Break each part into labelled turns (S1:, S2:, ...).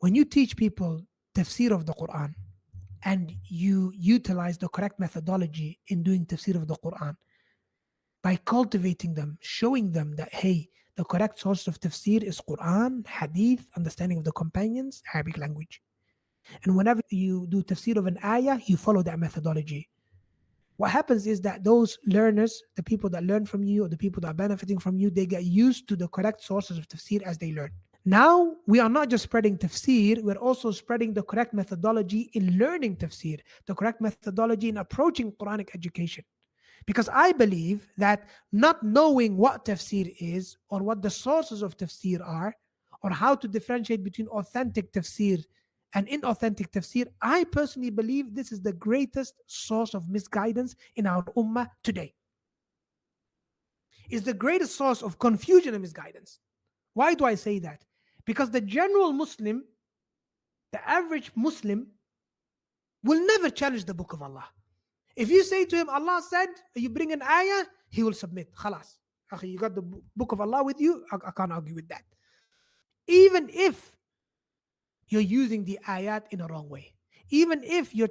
S1: when you teach people tafsir of the Quran and you utilize the correct methodology in doing tafsir of the Quran, by cultivating them, showing them that, hey, the correct source of tafsir is Quran, Hadith, understanding of the companions, Arabic language. And whenever you do tafsir of an ayah, you follow that methodology. What happens is that those learners, the people that learn from you or the people that are benefiting from you, they get used to the correct sources of tafsir as they learn. Now, we are not just spreading tafsir, we're also spreading the correct methodology in learning tafsir, the correct methodology in approaching Quranic education. Because I believe that not knowing what tafsir is or what the sources of tafsir are or how to differentiate between authentic tafsir and inauthentic tafsir, I personally believe this is the greatest source of misguidance in our ummah today. It's the greatest source of confusion and misguidance. Why do I say that? Because the general Muslim, the average Muslim, will never challenge the book of Allah. If you say to him, Allah said, you bring an ayah, he will submit. Khalas. Akhi, you got the book of Allah with you? I can't argue with that. Even if you're using the ayat in a wrong way. Even if you're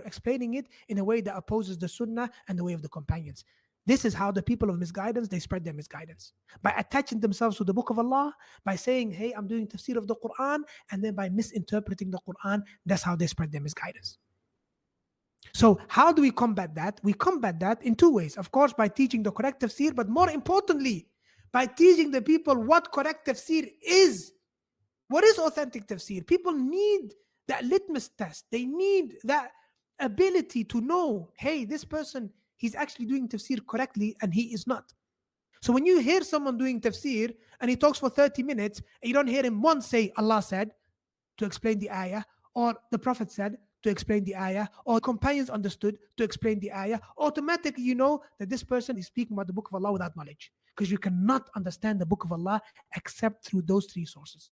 S1: explaining it in a way that opposes the sunnah and the way of the companions. This is how the people of misguidance, they spread their misguidance. By attaching themselves to the book of Allah, by saying, hey, I'm doing tafsir of the Quran, and then by misinterpreting the Quran, that's how they spread their misguidance. So how do we combat that? We combat that in two ways. Of course, by teaching the correct tafsir, but more importantly, by teaching the people what correct tafsir is. What is authentic tafsir? People need that litmus test. They need that ability to know, hey, this person, he's actually doing tafsir correctly and he is not. So when you hear someone doing tafsir and he talks for 30 minutes and you don't hear him once say Allah said to explain the ayah, or the Prophet said to explain the ayah, or companions understood to explain the ayah, automatically you know that this person is speaking about the book of Allah without knowledge. Because you cannot understand the book of Allah except through those three sources.